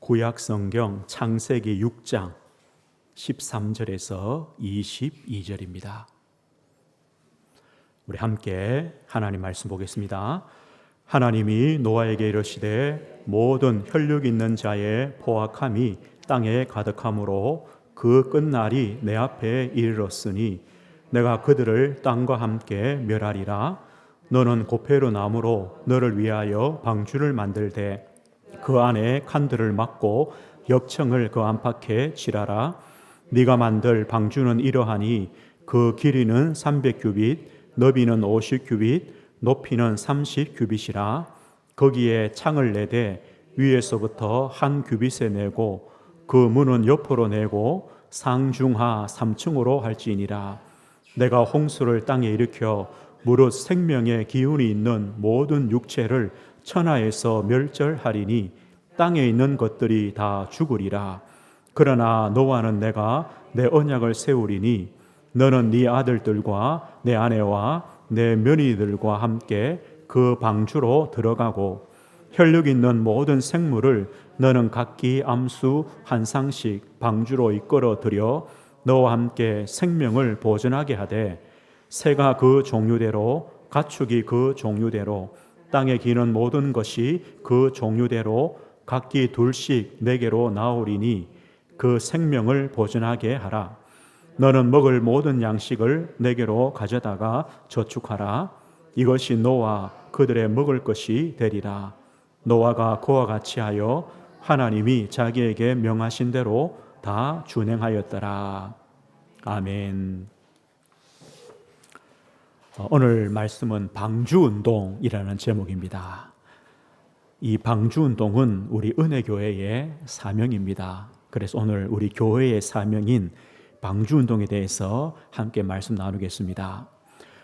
구약성경 창세기 6장 13절에서 22절입니다. 우리 함께 하나님 말씀 보겠습니다. 하나님이 노아에게 이르시되 모든 혈육 있는 자의 포악함이 땅에 가득함으로 그 끝날이 내 앞에 이르렀으니 내가 그들을 땅과 함께 멸하리라. 너는 고페르 나무로 너를 위하여 방주를 만들되 그 안에 칸들을 막고 역청을 그 안팎에 칠하라. 네가 만들 방주는 이러하니 그 길이는 300규빗, 너비는 50규빗, 높이는 30규빗이라. 거기에 창을 내되 위에서부터 한 규빗에 내고 그 문은 옆으로 내고 상중하 3층으로 할지니라. 내가 홍수를 땅에 일으켜 무릇 생명의 기운이 있는 모든 육체를 천하에서 멸절하리니 땅에 있는 것들이 다 죽으리라. 그러나 너와는 내가 내 언약을 세우리니 너는 네 아들들과 내 아내와 내 며느리들과 함께 그 방주로 들어가고 혈육 있는 모든 생물을 너는 각기 암수 한 쌍씩 방주로 이끌어 들여 너와 함께 생명을 보존하게 하되 새가 그 종류대로 가축이 그 종류대로 땅에 기는 모든 것이 그 종류대로 각기 둘씩 내게로 나오리니 그 생명을 보존하게 하라. 너는 먹을 모든 양식을 내게로 가져다가 저축하라. 이것이 너와 그들의 먹을 것이 되리라. 노아가 그와 같이 하여 하나님이 자기에게 명하신 대로 다 준행하였더라. 아멘. 오늘 말씀은 방주운동이라는 제목입니다. 이 방주운동은 우리 은혜교회의 사명입니다. 그래서 오늘 우리 교회의 사명인 방주운동에 대해서 함께 말씀 나누겠습니다.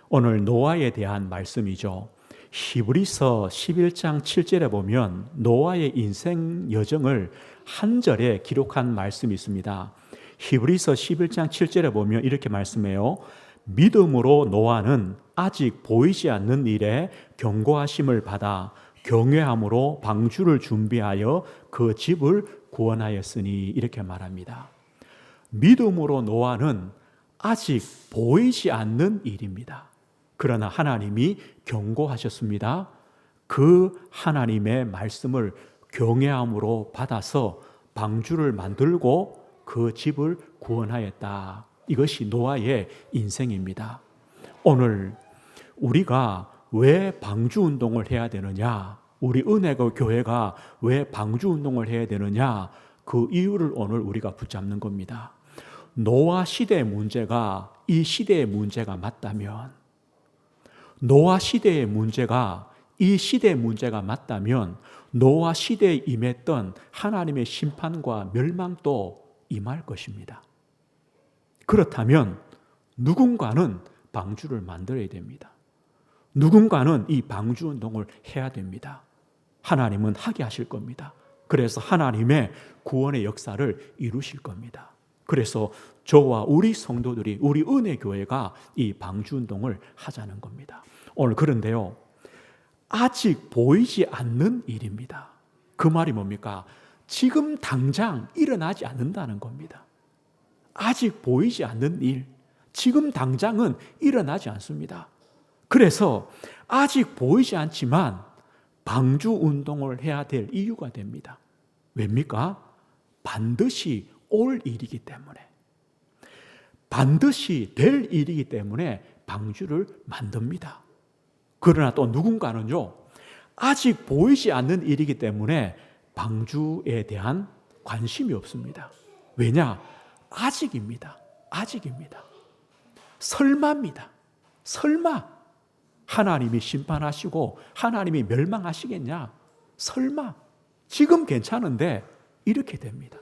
오늘 노아에 대한 말씀이죠. 히브리서 11장 7절에 보면 노아의 인생 여정을 한 절에 기록한 말씀이 있습니다. 히브리서 11장 7절에 보면 이렇게 말씀해요. 믿음으로 노아는 아직 보이지 않는 일에 경고하심을 받아 경외함으로 방주를 준비하여 그 집을 구원하였으니 이렇게 말합니다. 믿음으로 노아는 아직 보이지 않는 일입니다. 그러나 하나님이 경고하셨습니다. 그 하나님의 말씀을 경외함으로 받아서 방주를 만들고 그 집을 구원하였다. 이것이 노아의 인생입니다. 오늘 우리가 왜 방주운동을 해야 되느냐, 우리 은혜교 교회가 왜 방주운동을 해야 되느냐, 그 이유를 오늘 우리가 붙잡는 겁니다. 노아 시대의 문제가 이 시대의 문제가 맞다면, 노아 시대의 문제가 이 시대의 문제가 맞다면 노아 시대에 임했던 하나님의 심판과 멸망도 임할 것입니다. 그렇다면 누군가는 방주를 만들어야 됩니다. 누군가는 이 방주운동을 해야 됩니다. 하나님은 하게 하실 겁니다. 그래서 하나님의 구원의 역사를 이루실 겁니다. 그래서 저와 우리 성도들이, 우리 은혜교회가 이 방주운동을 하자는 겁니다. 오늘 그런데요, 아직 보이지 않는 일입니다. 그 말이 뭡니까? 지금 당장 일어나지 않는다는 겁니다. 아직 보이지 않는 일, 지금 당장은 일어나지 않습니다. 그래서 아직 보이지 않지만 방주 운동을 해야 될 이유가 됩니다. 왜입니까? 반드시 올 일이기 때문에, 반드시 될 일이기 때문에 방주를 만듭니다. 그러나 또 누군가는요, 아직 보이지 않는 일이기 때문에 방주에 대한 관심이 없습니다. 왜냐? 아직입니다. 아직입니다. 설마입니다. 설마 하나님이 심판하시고 하나님이 멸망하시겠냐? 설마 지금 괜찮은데 이렇게 됩니다.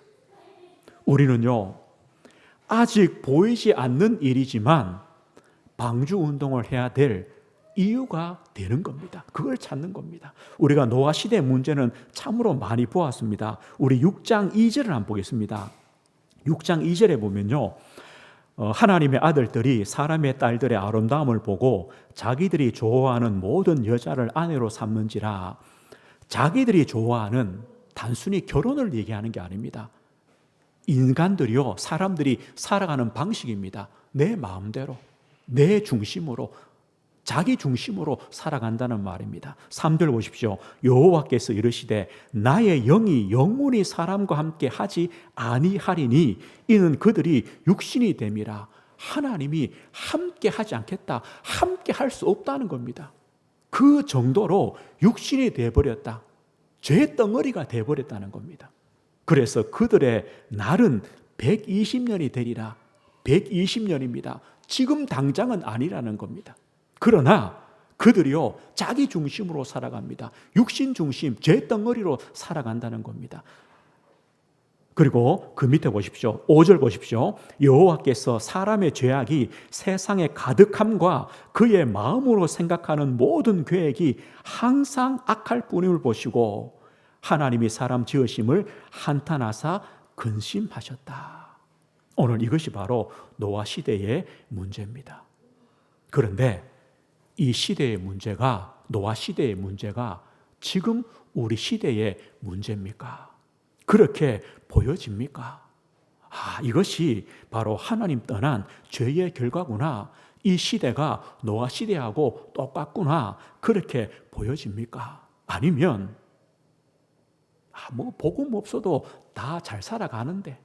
우리는요, 아직 보이지 않는 일이지만 방주 운동을 해야 될 이유가 되는 겁니다. 그걸 찾는 겁니다. 우리가 노아 시대의 문제는 참으로 많이 보았습니다. 우리 6장 2절을 한번 보겠습니다. 6장 2절에 보면요, 하나님의 아들들이 사람의 딸들의 아름다움을 보고 자기들이 좋아하는 모든 여자를 아내로 삼는지라. 자기들이 좋아하는 단순히 결혼을 얘기하는 게 아닙니다. 인간들이요, 사람들이 살아가는 방식입니다. 내 마음대로, 내 중심으로, 자기 중심으로 살아간다는 말입니다. 3절 보십시오. 여호와께서 이르시되 나의 영이 영원히 사람과 함께 하지 아니하리니 이는 그들이 육신이 됨이라. 하나님이 함께 하지 않겠다, 함께 할 수 없다는 겁니다. 그 정도로 육신이 되어버렸다, 죄의 덩어리가 되어버렸다는 겁니다. 그래서 그들의 날은 120년이 되리라. 120년입니다. 지금 당장은 아니라는 겁니다. 그러나 그들이요, 자기 중심으로 살아갑니다. 육신 중심, 죄 덩어리로 살아간다는 겁니다. 그리고 그 밑에 보십시오. 5절 보십시오. 여호와께서 사람의 죄악이 세상에 가득함과 그의 마음으로 생각하는 모든 계획이 항상 악할 뿐임을 보시고 하나님이 사람 지으심을 한탄하사 근심하셨다. 오늘 이것이 바로 노아 시대의 문제입니다. 그런데 이 시대의 문제가, 노아 시대의 문제가 지금 우리 시대의 문제입니까? 그렇게 보여집니까? 이것이 바로 하나님 떠난 죄의 결과구나. 이 시대가 노아 시대하고 똑같구나. 그렇게 보여집니까? 아니면 복음 없어도 다 잘 살아가는데,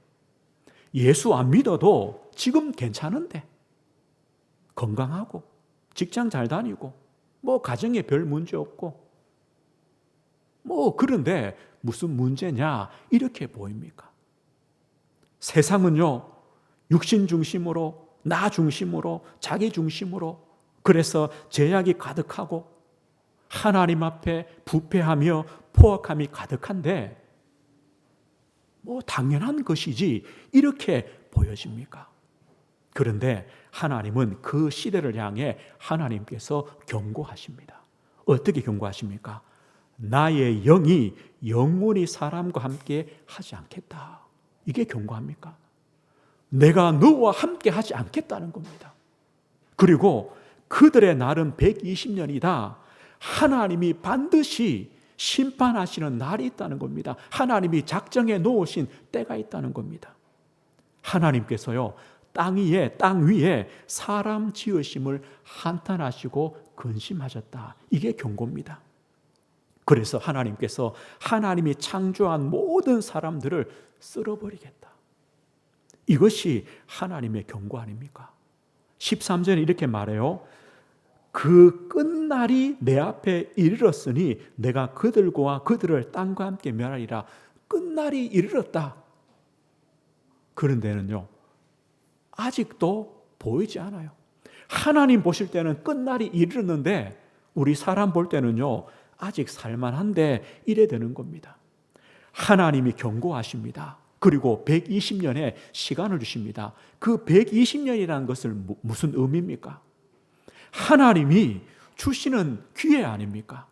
예수 안 믿어도 지금 괜찮은데, 건강하고 직장 잘 다니고 가정에 별 문제 없고 그런데 무슨 문제냐, 이렇게 보입니까? 세상은요, 육신 중심으로, 나 중심으로, 자기 중심으로, 그래서 죄악이 가득하고 하나님 앞에 부패하며 포악함이 가득한데 당연한 것이지 이렇게 보여집니까? 그런데 하나님은 그 시대를 향해 하나님께서 경고하십니다. 어떻게 경고하십니까? 나의 영이 영원히 사람과 함께 하지 않겠다. 이게 경고합니까? 내가 너와 함께 하지 않겠다는 겁니다. 그리고 그들의 날은 120년이다. 하나님이 반드시 심판하시는 날이 있다는 겁니다. 하나님이 작정해 놓으신 때가 있다는 겁니다. 하나님께서요, 땅 위에 사람 지으심을 한탄하시고 근심하셨다. 이게 경고입니다. 그래서 하나님께서 하나님이 창조한 모든 사람들을 쓸어버리겠다. 이것이 하나님의 경고 아닙니까? 13절에 이렇게 말해요. 그 끝날이 내 앞에 이르렀으니 내가 그들과 그들을 땅과 함께 멸하리라. 끝날이 이르렀다. 그런데는요, 아직도 보이지 않아요. 하나님 보실 때는 끝날이 이르렀는데 우리 사람 볼 때는요, 아직 살만한데 이래 되는 겁니다. 하나님이 경고하십니다. 그리고 120년의 시간을 주십니다. 그 120년이라는 것을 무슨 의미입니까? 하나님이 주시는 기회 아닙니까?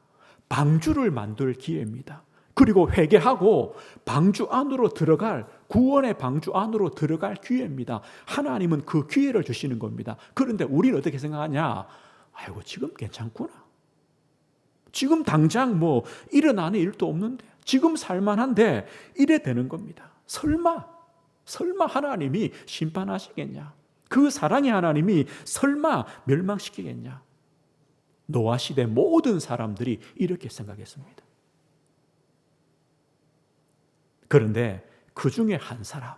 방주를 만들 기회입니다. 그리고 회개하고 방주 안으로 들어갈, 구원의 방주 안으로 들어갈 기회입니다. 하나님은 그 기회를 주시는 겁니다. 그런데 우리는 어떻게 생각하냐? 아이고, 지금 괜찮구나. 지금 당장 일어나는 일도 없는데, 지금 살만한데 이래 되는 겁니다. 설마 하나님이 심판하시겠냐? 그 사랑의 하나님이 설마 멸망시키겠냐? 노아 시대 모든 사람들이 이렇게 생각했습니다. 그런데 그 중에 한 사람,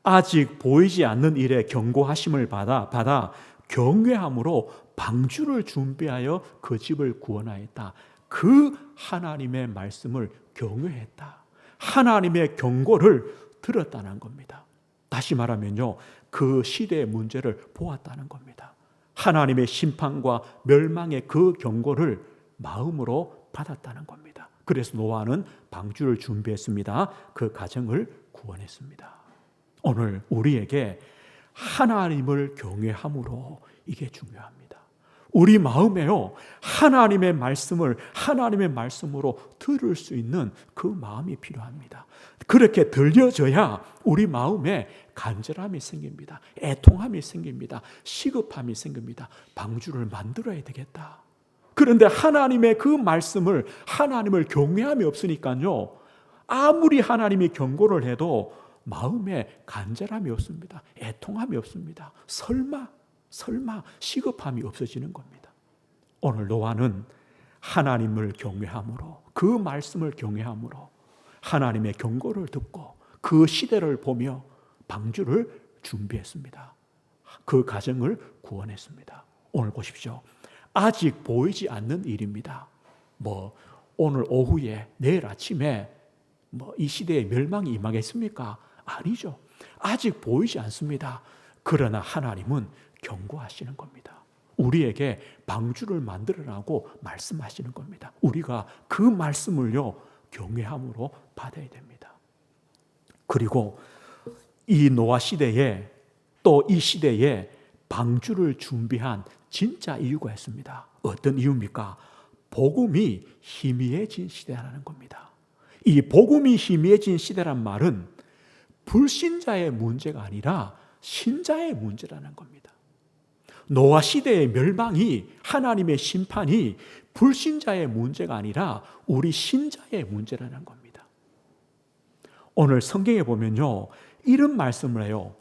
아직 보이지 않는 일에 경고하심을 받아 경외함으로 방주를 준비하여 그 집을 구원하였다. 그 하나님의 말씀을 경외했다. 하나님의 경고를 들었다는 겁니다. 다시 말하면요, 그 시대의 문제를 보았다는 겁니다. 하나님의 심판과 멸망의 그 경고를 마음으로 받았다는 겁니다. 그래서 노아는 방주를 준비했습니다. 그 가정을 구원했습니다. 오늘 우리에게 하나님을 경외함으로 이게 중요합니다. 우리 마음에요, 하나님의 말씀으로 들을 수 있는 그 마음이 필요합니다. 그렇게 들려져야 우리 마음에 간절함이 생깁니다. 애통함이 생깁니다. 시급함이 생깁니다. 방주를 만들어야 되겠다. 그런데 하나님의 그 말씀을, 하나님을 경외함이 없으니까요, 아무리 하나님이 경고를 해도 마음에 간절함이 없습니다. 애통함이 없습니다. 설마 시급함이 없어지는 겁니다. 오늘 노아는 하나님을 경외함으로, 그 말씀을 경외함으로 하나님의 경고를 듣고 그 시대를 보며 방주를 준비했습니다. 그 가정을 구원했습니다. 오늘 보십시오. 아직 보이지 않는 일입니다. 오늘 오후에, 내일 아침에 이 시대에 멸망이 임하겠습니까? 아니죠. 아직 보이지 않습니다. 그러나 하나님은 경고하시는 겁니다. 우리에게 방주를 만들어라고 말씀하시는 겁니다. 우리가 그 말씀을요, 경외함으로 받아야 됩니다. 그리고 이 노아 시대에, 또 이 시대에 방주를 준비한 진짜 이유가 있습니다. 어떤 이유입니까? 복음이 희미해진 시대라는 겁니다. 이 복음이 희미해진 시대란 말은 불신자의 문제가 아니라 신자의 문제라는 겁니다. 노아 시대의 멸망이, 하나님의 심판이 불신자의 문제가 아니라 우리 신자의 문제라는 겁니다. 오늘 성경에 보면요, 이런 말씀을 해요.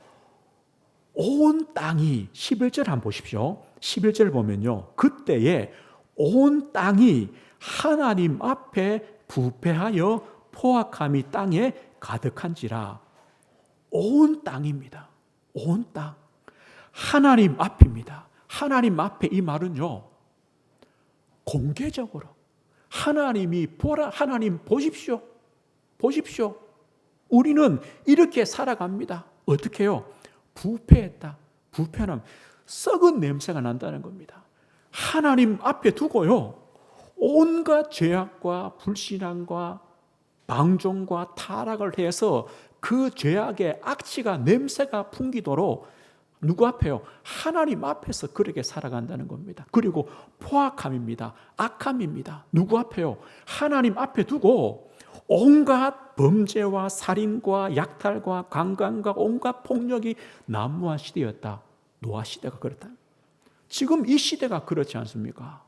온 땅이, 11절 한번 보십시오. 11절 보면요, 그때에 온 땅이 하나님 앞에 부패하여 포악함이 땅에 가득한지라. 온 땅입니다. 온 땅. 하나님 앞입니다. 하나님 앞에, 이 말은요, 공개적으로 하나님이 보라, 하나님 보십시오. 보십시오. 우리는 이렇게 살아갑니다. 어떻게 해요? 부패했다. 부패는 썩은 냄새가 난다는 겁니다. 하나님 앞에 두고요, 온갖 죄악과 불신앙과 방종과 타락을 해서 그 죄악의 악취가, 냄새가 풍기도록 누구 앞에요? 하나님 앞에서 그렇게 살아간다는 겁니다. 그리고 포악함입니다. 악함입니다. 누구 앞에요? 하나님 앞에 두고 온갖 범죄와 살인과 약탈과 강간과 온갖 폭력이 난무한 시대였다. 노아 시대가 그렇다. 지금 이 시대가 그렇지 않습니까?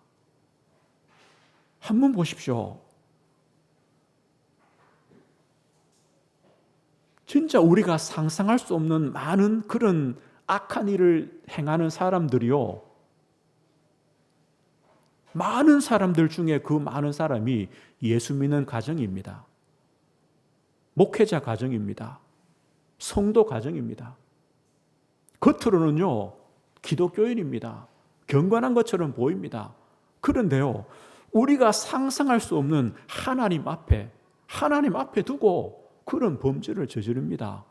한번 보십시오. 진짜 우리가 상상할 수 없는 많은 그런 악한 일을 행하는 사람들이요, 많은 사람들 중에 그 많은 사람이 예수 믿는 가정입니다. 목회자 가정입니다. 성도 가정입니다. 겉으로는요, 기독교인입니다. 경건한 것처럼 보입니다. 그런데요, 우리가 상상할 수 없는 하나님 앞에 두고 그런 범죄를 저지릅니다.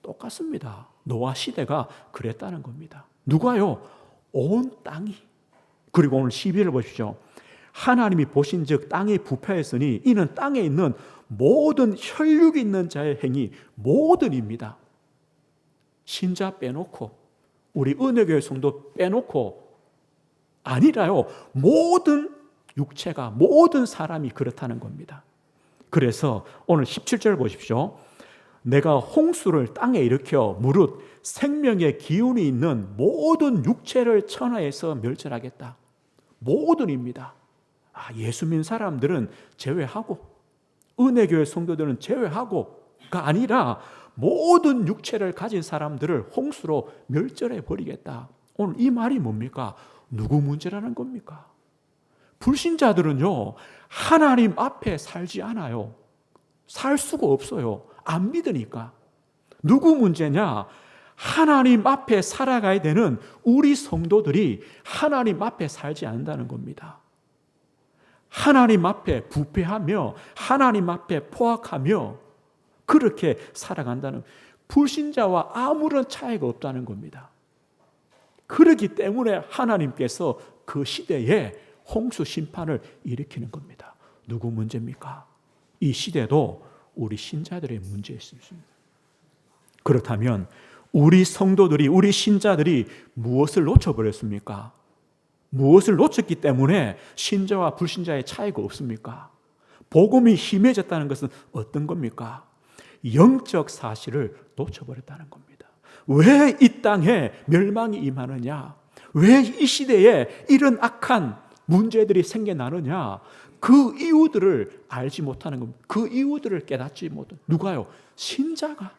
똑같습니다. 노아 시대가 그랬다는 겁니다. 누가요? 온 땅이. 그리고 오늘 12절을 보십시오. 하나님이 보신즉 땅이 부패했으니 이는 땅에 있는 모든 혈육이 있는 자의 행위 모든입니다. 신자 빼놓고, 우리 은혜교회 성도 빼놓고, 아니라요, 모든 육체가, 모든 사람이 그렇다는 겁니다. 그래서 오늘 17절 보십시오. 내가 홍수를 땅에 일으켜 무릇 생명의 기운이 있는 모든 육체를 천하에서 멸절하겠다. 모든입니다. 예수 믿는 사람들은 제외하고, 은혜교회 성도들은 제외하고가 아니라 모든 육체를 가진 사람들을 홍수로 멸절해 버리겠다. 오늘 이 말이 뭡니까? 누구 문제라는 겁니까? 불신자들은요, 하나님 앞에 살지 않아요. 살 수가 없어요. 안 믿으니까. 누구 문제냐? 하나님 앞에 살아가야 되는 우리 성도들이 하나님 앞에 살지 않는다는 겁니다. 하나님 앞에 부패하며 하나님 앞에 포악하며 그렇게 살아간다는, 불신자와 아무런 차이가 없다는 겁니다. 그렇기 때문에 하나님께서 그 시대에 홍수 심판을 일으키는 겁니다. 누구 문제입니까? 이 시대도 우리 신자들의 문제였습니다. 그렇다면 우리 성도들이, 우리 신자들이 무엇을 놓쳐버렸습니까? 무엇을 놓쳤기 때문에 신자와 불신자의 차이가 없습니까? 복음이 희미해졌다는 것은 어떤 겁니까? 영적 사실을 놓쳐버렸다는 겁니다. 왜 이 땅에 멸망이 임하느냐? 왜 이 시대에 이런 악한 문제들이 생겨나느냐? 그 이유들을 알지 못하는 겁니다. 그 이유들을 깨닫지 못한 누가요? 신자가.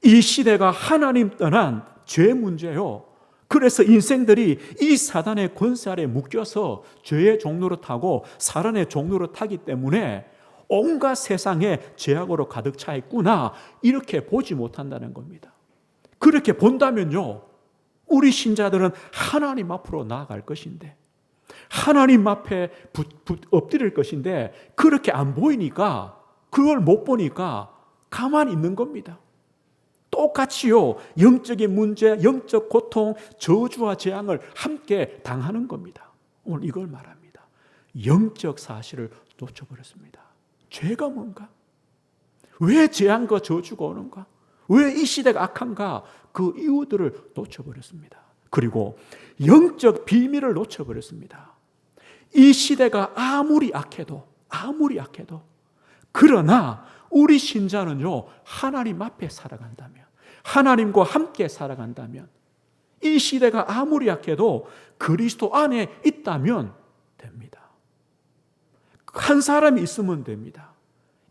이 시대가 하나님 떠난 죄 문제요. 그래서 인생들이 이 사단의 권세 아래 묶여서 죄의 종로를 타고 사단의 종로를 타기 때문에 온갖 세상에 죄악으로 가득 차 있구나, 이렇게 보지 못한다는 겁니다. 그렇게 본다면요, 우리 신자들은 하나님 앞으로 나아갈 것인데, 하나님 앞에 엎드릴 것인데, 그렇게 안 보이니까, 그걸 못 보니까 가만히 있는 겁니다. 똑같이요, 영적인 문제, 영적 고통, 저주와 재앙을 함께 당하는 겁니다. 오늘 이걸 말합니다. 영적 사실을 놓쳐버렸습니다. 죄가 뭔가? 왜 재앙과 저주가 오는가? 왜 이 시대가 악한가? 그 이유들을 놓쳐버렸습니다. 그리고 영적 비밀을 놓쳐버렸습니다. 이 시대가 아무리 악해도 그러나 우리 신자는요, 하나님 앞에 살아간다면, 하나님과 함께 살아간다면, 이 시대가 아무리 약해도 그리스도 안에 있다면 됩니다. 한 사람이 있으면 됩니다.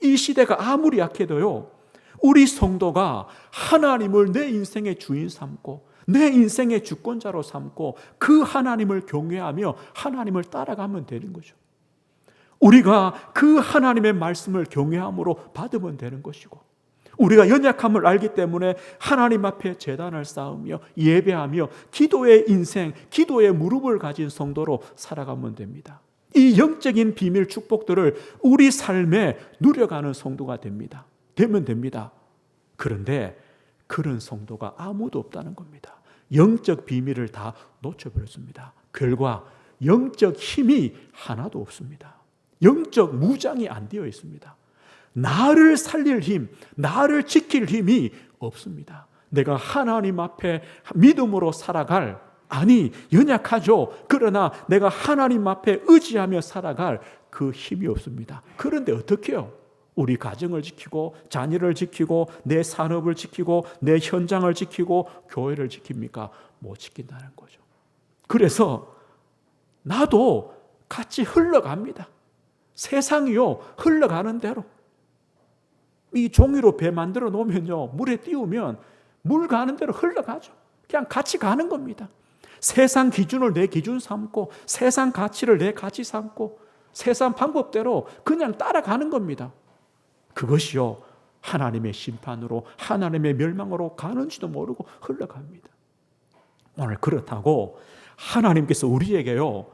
이 시대가 아무리 약해도요, 우리 성도가 하나님을 내 인생의 주인 삼고 내 인생의 주권자로 삼고 그 하나님을 경외하며 하나님을 따라가면 되는 거죠. 우리가 그 하나님의 말씀을 경외함으로 받으면 되는 것이고, 우리가 연약함을 알기 때문에 하나님 앞에 제단을 쌓으며 예배하며 기도의 인생, 기도의 무릎을 가진 성도로 살아가면 됩니다. 이 영적인 비밀 축복들을 우리 삶에 누려가는 성도가 되면 됩니다. 그런데 그런 성도가 아무도 없다는 겁니다. 영적 비밀을 다 놓쳐버렸습니다. 결과 영적 힘이 하나도 없습니다. 영적 무장이 안 되어 있습니다. 나를 살릴 힘, 나를 지킬 힘이 없습니다. 내가 하나님 앞에 믿음으로 살아갈, 연약하죠. 그러나 내가 하나님 앞에 의지하며 살아갈 그 힘이 없습니다. 그런데 어떻게 해요? 우리 가정을 지키고 자녀를 지키고 내 산업을 지키고 내 현장을 지키고 교회를 지킵니까? 못 지킨다는 거죠. 그래서 나도 같이 흘러갑니다. 세상이요, 흘러가는 대로. 이 종이로 배 만들어 놓으면요, 물에 띄우면 물 가는 대로 흘러가죠. 그냥 같이 가는 겁니다. 세상 기준을 내 기준 삼고 세상 가치를 내 가치 삼고 세상 방법대로 그냥 따라가는 겁니다. 그것이요, 하나님의 심판으로, 하나님의 멸망으로 가는지도 모르고 흘러갑니다. 오늘 그렇다고 하나님께서 우리에게요,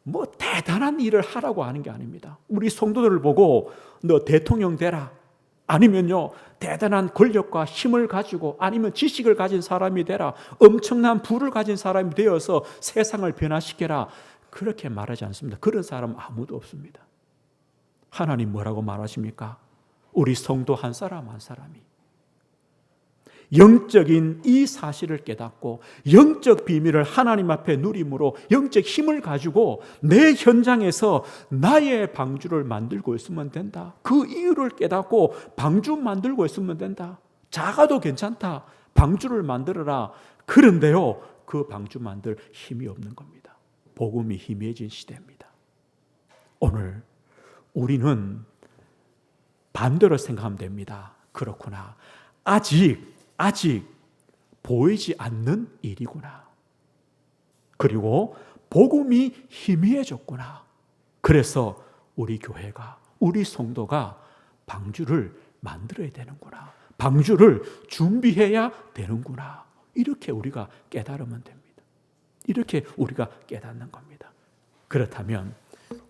뭐 대단한 일을 하라고 하는 게 아닙니다. 우리 성도들을 보고 너 대통령 되라, 아니면요 대단한 권력과 힘을 가지고 아니면 지식을 가진 사람이 되라, 엄청난 부를 가진 사람이 되어서 세상을 변화시켜라, 그렇게 말하지 않습니다. 그런 사람 아무도 없습니다. 하나님 뭐라고 말하십니까? 우리 성도 한 사람 한 사람이 영적인 이 사실을 깨닫고 영적 비밀을 하나님 앞에 누림으로 영적 힘을 가지고 내 현장에서 나의 방주를 만들고 있으면 된다. 그 이유를 깨닫고 방주 만들고 있으면 된다. 작아도 괜찮다. 방주를 만들어라. 그런데요, 그 방주 만들 힘이 없는 겁니다. 복음이 희미해진 시대입니다. 오늘 우리는 반대로 생각하면 됩니다. 그렇구나. 아직 보이지 않는 일이구나. 그리고 복음이 희미해졌구나. 그래서 우리 교회가, 우리 성도가 방주를 만들어야 되는구나. 방주를 준비해야 되는구나. 이렇게 우리가 깨달으면 됩니다. 이렇게 우리가 깨닫는 겁니다. 그렇다면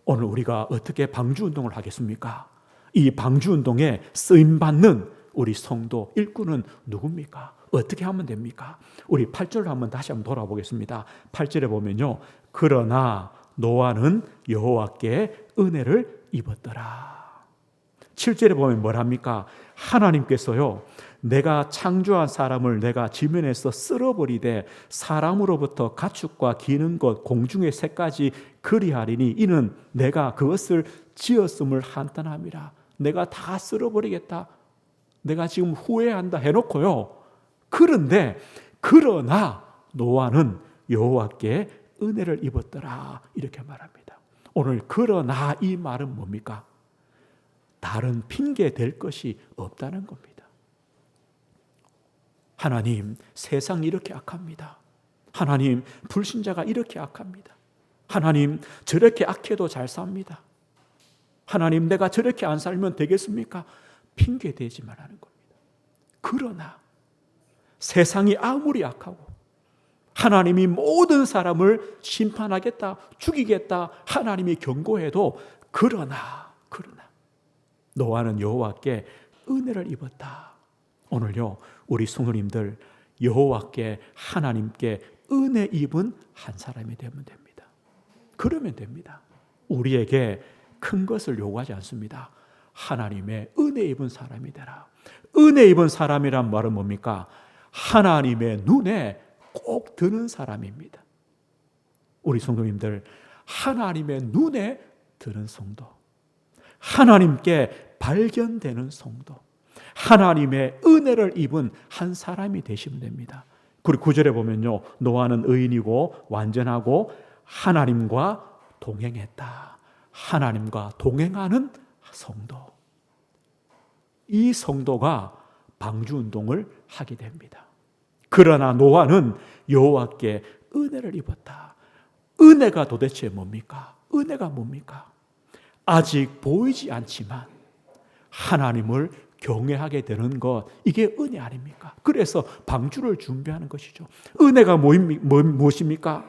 오늘 우리가 어떻게 방주 운동을 하겠습니까? 이 방주 운동에 쓰임받는 우리 성도 일꾼은 누굽니까? 어떻게 하면 됩니까? 우리 8절로 한번 다시 한번 돌아보겠습니다. 8절에 보면요, 그러나 노아는 여호와께 은혜를 입었더라. 7절에 보면 뭐랍니까? 하나님께서요, 내가 창조한 사람을 내가 지면에서 쓸어버리되 사람으로부터 가축과 기는 것 공중의 새까지 그리하리니 이는 내가 그것을 지었음을 한탄함이라. 내가 다 쓸어버리겠다, 내가 지금 후회한다 해놓고요, 그런데 그러나 노아는 여호와께 은혜를 입었더라 이렇게 말합니다. 오늘 그러나 이 말은 뭡니까? 다른 핑계 댈 것이 없다는 겁니다. 하나님, 세상이 이렇게 악합니다. 하나님, 불신자가 이렇게 악합니다. 하나님, 저렇게 악해도 잘 삽니다. 하나님, 내가 저렇게 안 살면 되겠습니까? 핑계 대지 말라는 겁니다. 그러나 세상이 아무리 악하고 하나님이 모든 사람을 심판하겠다, 죽이겠다 하나님이 경고해도 그러나 노아는 여호와께 은혜를 입었다. 오늘요 우리 성도님들 여호와께 하나님께 은혜 입은 한 사람이 되면 됩니다. 그러면 됩니다. 우리에게 큰 것을 요구하지 않습니다. 하나님의 은혜 입은 사람이 되라. 은혜 입은 사람이란 말은 뭡니까? 하나님의 눈에 꼭 드는 사람입니다. 우리 성도님들 하나님의 눈에 드는 성도, 하나님께 발견되는 성도, 하나님의 은혜를 입은 한 사람이 되시면 됩니다. 그리고 9절에 보면요, 노아는 의인이고 완전하고 하나님과 동행했다. 하나님과 동행하는 성도, 이 성도가 방주운동을 하게 됩니다. 그러나 노아는 여호와께 은혜를 입었다. 은혜가 도대체 뭡니까? 은혜가 뭡니까? 아직 보이지 않지만 하나님을 경외하게 되는 것, 이게 은혜 아닙니까? 그래서 방주를 준비하는 것이죠. 은혜가 무엇입니까?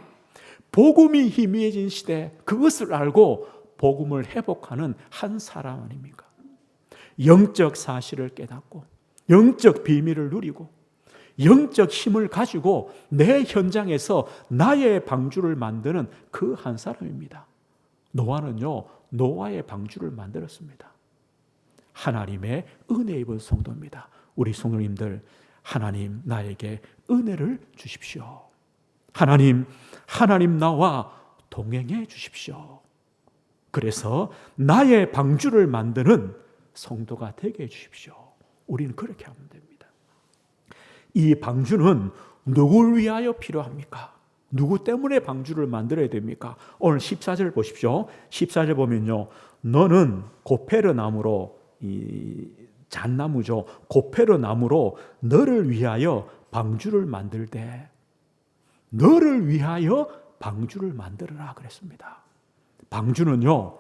복음이 희미해진 시대, 그것을 알고 복음을 회복하는 한 사람 아닙니까? 영적 사실을 깨닫고 영적 비밀을 누리고 영적 힘을 가지고 내 현장에서 나의 방주를 만드는 그 한 사람입니다. 노아는요, 노아의 방주를 만들었습니다. 하나님의 은혜 입은 성도입니다. 우리 성도님들, 하나님 나에게 은혜를 주십시오. 하나님 나와 동행해 주십시오. 그래서 나의 방주를 만드는 성도가 되게 해 주십시오. 우리는 그렇게 하면 됩니다. 이 방주는 누구를 위하여 필요합니까? 누구 때문에 방주를 만들어야 됩니까? 오늘 14절 보십시오. 14절 보면요, 너는 고페르 나무로, 이 잣나무죠, 고페르 나무로 너를 위하여 방주를 만들되, 너를 위하여 방주를 만들어라 그랬습니다. 방주는요,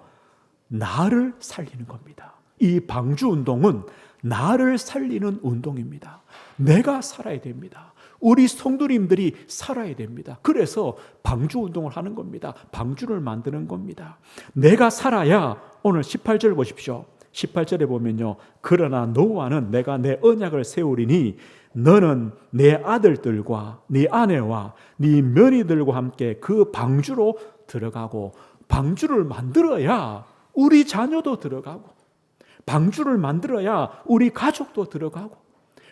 나를 살리는 겁니다. 이 방주 운동은 나를 살리는 운동입니다. 내가 살아야 됩니다. 우리 성도님들이 살아야 됩니다. 그래서 방주 운동을 하는 겁니다. 방주를 만드는 겁니다. 내가 살아야, 오늘 18절 보십시오. 18절에 보면요, 그러나 노아는 내가 내 언약을 세우리니 너는 내 아들들과 네 아내와 네 며느리들과 함께 그 방주로 들어가고, 방주를 만들어야 우리 자녀도 들어가고, 방주를 만들어야 우리 가족도 들어가고,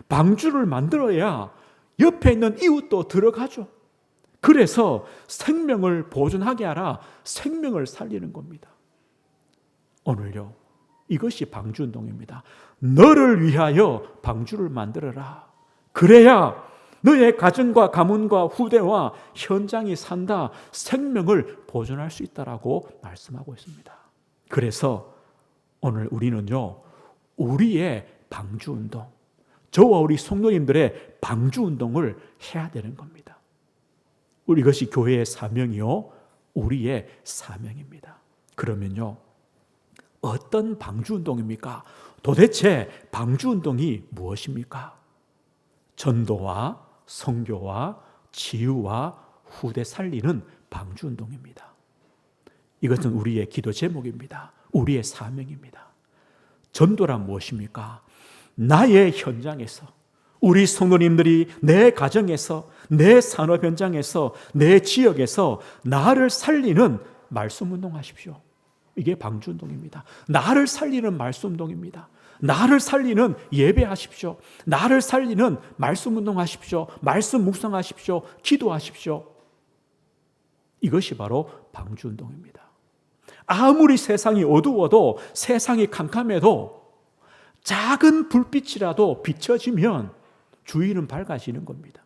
방주를 만들어야 옆에 있는 이웃도 들어가죠. 그래서 생명을 보존하게 하라, 생명을 살리는 겁니다. 오늘요, 이것이 방주운동입니다. 너를 위하여 방주를 만들어라. 그래야 너의 가정과 가문과 후대와 현장이 산다, 생명을 보존할 수 있다라고 말씀하고 있습니다. 그래서 오늘 우리는요, 우리의 방주운동, 저와 우리 성도님들의 방주운동을 해야 되는 겁니다. 이것이 교회의 사명이요, 우리의 사명입니다. 그러면요, 어떤 방주운동입니까? 도대체 방주운동이 무엇입니까? 전도와 선교와 치유와 후대 살리는 방주운동입니다. 이것은 우리의 기도 제목입니다. 우리의 사명입니다. 전도란 무엇입니까? 나의 현장에서, 우리 성도님들이 내 가정에서, 내 산업 현장에서, 내 지역에서 나를 살리는 말씀 운동하십시오. 이게 방주운동입니다. 나를 살리는 말씀 운동입니다. 나를 살리는 예배하십시오. 나를 살리는 말씀 운동하십시오. 말씀 묵상하십시오. 기도하십시오. 이것이 바로 방주운동입니다. 아무리 세상이 어두워도, 세상이 캄캄해도 작은 불빛이라도 비춰지면 주위는 밝아지는 겁니다.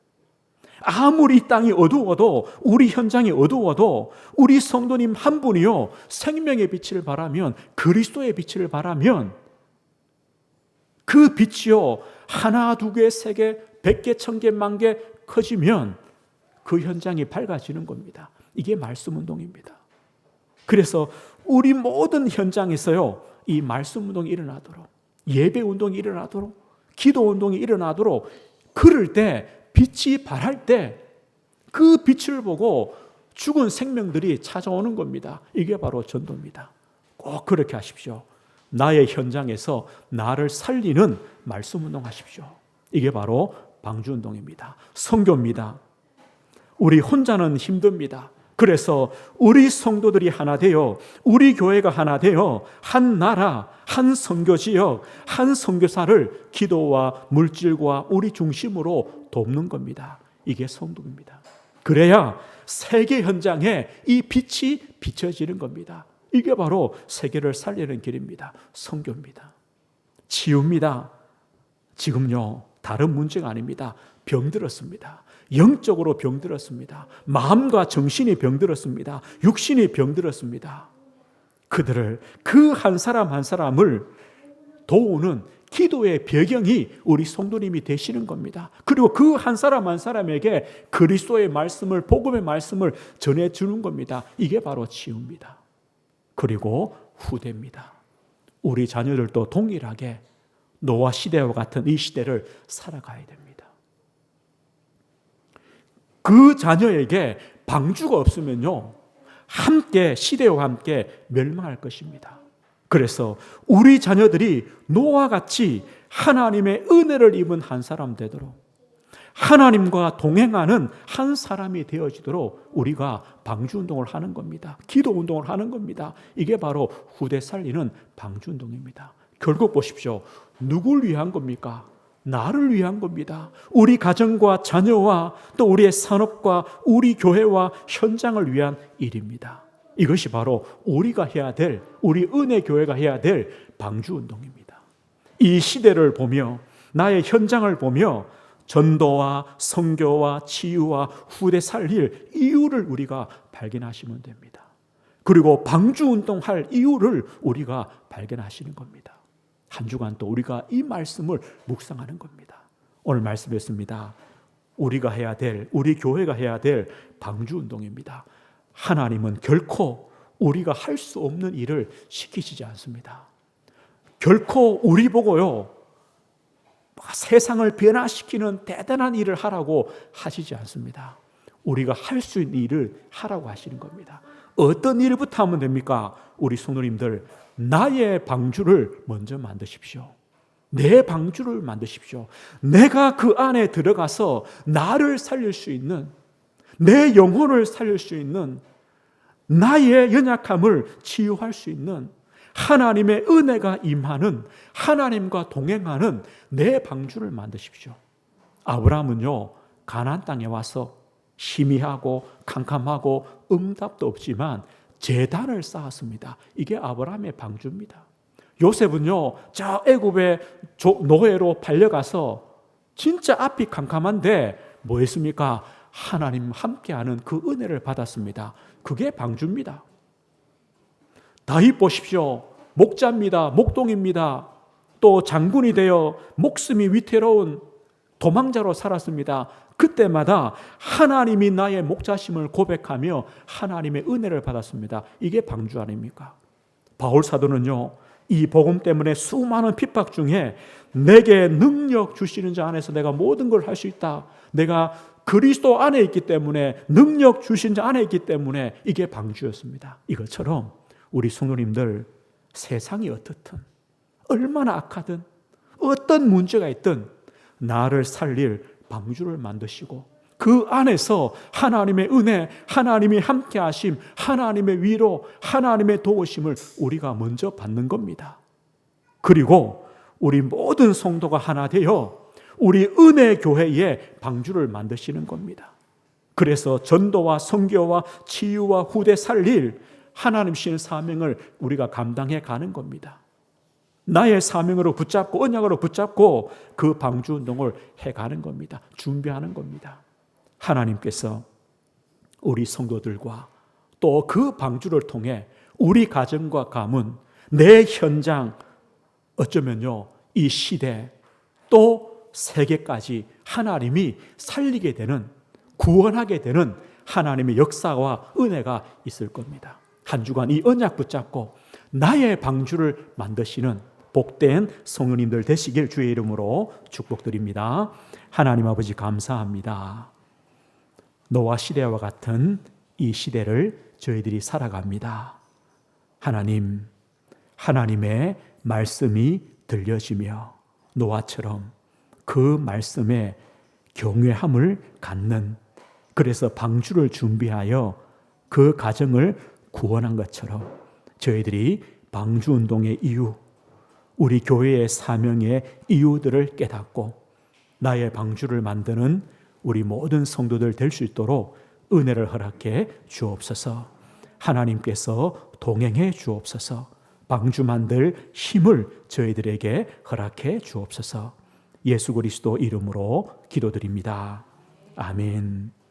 아무리 이 땅이 어두워도, 우리 현장이 어두워도 우리 성도님 한 분이요 생명의 빛을 바라면, 그리스도의 빛을 바라면 그 빛이요 하나, 두 개, 세 개, 100개, 1000개, 10,000개 커지면 그 현장이 밝아지는 겁니다. 이게 말씀 운동입니다. 그래서 우리 모든 현장에서요 이 말씀 운동이 일어나도록, 예배 운동이 일어나도록, 기도 운동이 일어나도록, 그럴 때 빛이 발할 때 그 빛을 보고 죽은 생명들이 찾아오는 겁니다. 이게 바로 전도입니다. 꼭 그렇게 하십시오. 나의 현장에서 나를 살리는 말씀 운동하십시오. 이게 바로 방주운동입니다. 선교입니다. 우리 혼자는 힘듭니다. 그래서 우리 성도들이 하나 되어, 우리 교회가 하나 되어 한 나라, 한 선교지역, 한 선교사를 기도와 물질과 우리 중심으로 돕는 겁니다. 이게 성도입니다. 그래야 세계 현장에 이 빛이 비춰지는 겁니다. 이게 바로 세계를 살리는 길입니다. 선교입니다. 치유입니다. 지금요 다른 문제가 아닙니다. 병들었습니다. 영적으로 병들었습니다. 마음과 정신이 병들었습니다. 육신이 병들었습니다. 그들을, 그 한 사람 한 사람을 도우는 기도의 배경이 우리 성도님이 되시는 겁니다. 그리고 그 한 사람 한 사람에게 그리스도의 말씀을, 복음의 말씀을 전해주는 겁니다. 이게 바로 치유입니다. 그리고 후대입니다. 우리 자녀들도 동일하게 노아 시대와 같은 이 시대를 살아가야 됩니다. 그 자녀에게 방주가 없으면요 함께, 시대와 함께 멸망할 것입니다. 그래서 우리 자녀들이 노아와 같이 하나님의 은혜를 입은 한 사람 되도록, 하나님과 동행하는 한 사람이 되어지도록 우리가 방주운동을 하는 겁니다. 기도운동을 하는 겁니다. 이게 바로 후대 살리는 방주운동입니다. 결국 보십시오. 누굴 위한 겁니까? 나를 위한 겁니다. 우리 가정과 자녀와 또 우리의 산업과 우리 교회와 현장을 위한 일입니다. 이것이 바로 우리가 해야 될, 우리 은혜교회가 해야 될 방주운동입니다. 이 시대를 보며, 나의 현장을 보며 전도와 선교와 치유와 후대 살릴 이유를 우리가 발견하시면 됩니다. 그리고 방주운동할 이유를 우리가 발견하시는 겁니다. 한 주간 또 우리가 이 말씀을 묵상하는 겁니다. 오늘 말씀했습니다. 우리가 해야 될, 우리 교회가 해야 될 방주운동입니다. 하나님은 결코 우리가 할 수 없는 일을 시키시지 않습니다. 결코 우리 보고요 세상을 변화시키는 대단한 일을 하라고 하시지 않습니다. 우리가 할 수 있는 일을 하라고 하시는 겁니다. 어떤 일부터 하면 됩니까? 우리 성도님들, 나의 방주를 먼저 만드십시오. 내 방주를 만드십시오. 내가 그 안에 들어가서 나를 살릴 수 있는, 내 영혼을 살릴 수 있는, 나의 연약함을 치유할 수 있는 하나님의 은혜가 임하는, 하나님과 동행하는 내 방주를 만드십시오. 아브라함은요 가나안 땅에 와서 희미하고 캄캄하고 응답도 없지만 제단을 쌓았습니다. 이게 아브라함의 방주입니다. 요셉은요 저 애굽의 노예로 팔려가서 진짜 앞이 캄캄한데 뭐 했습니까? 하나님 함께하는 그 은혜를 받았습니다. 그게 방주입니다. 다윗 보십시오. 목자입니다. 목동입니다. 또 장군이 되어 목숨이 위태로운 도망자로 살았습니다. 그때마다 하나님이 나의 목자심을 고백하며 하나님의 은혜를 받았습니다. 이게 방주 아닙니까? 바울 사도는요 이 복음 때문에 수많은 핍박 중에 내게 능력 주시는 자 안에서 내가 모든 걸 할 수 있다. 내가 그리스도 안에 있기 때문에, 능력 주신 자 안에 있기 때문에 이게 방주였습니다. 이것처럼 우리 성도님들, 세상이 어떻든, 얼마나 악하든, 어떤 문제가 있든 나를 살릴 방주를 만드시고 그 안에서 하나님의 은혜, 하나님이 함께 하심, 하나님의 위로, 하나님의 도우심을 우리가 먼저 받는 겁니다. 그리고 우리 모든 성도가 하나 되어 우리 은혜 교회의 방주를 만드시는 겁니다. 그래서 전도와 선교와 치유와 후대 살릴 하나님 주신 사명을 우리가 감당해 가는 겁니다. 나의 사명으로 붙잡고 언약으로 붙잡고 그 방주 운동을 해 가는 겁니다. 준비하는 겁니다. 하나님께서 우리 성도들과 또 그 방주를 통해 우리 가정과 가문, 내 현장, 어쩌면요 이 시대 또 세계까지 하나님이 살리게 되는, 구원하게 되는 하나님의 역사와 은혜가 있을 겁니다. 한 주간 이 언약 붙잡고 나의 방주를 만드시는 복된 성도님들 되시길 주의 이름으로 축복드립니다. 하나님 아버지 감사합니다. 노아 시대와 같은 이 시대를 저희들이 살아갑니다. 하나님, 하나님의 말씀이 들려지며 노아처럼 그 말씀에 경외함을 갖는, 그래서 방주를 준비하여 그 가정을 구원한 것처럼 저희들이 방주운동의 이유, 우리 교회의 사명의 이유들을 깨닫고 나의 방주를 만드는 우리 모든 성도들 될 수 있도록 은혜를 허락해 주옵소서. 하나님께서 동행해 주옵소서. 방주 만들 힘을 저희들에게 허락해 주옵소서. 예수 그리스도 이름으로 기도드립니다. 아멘.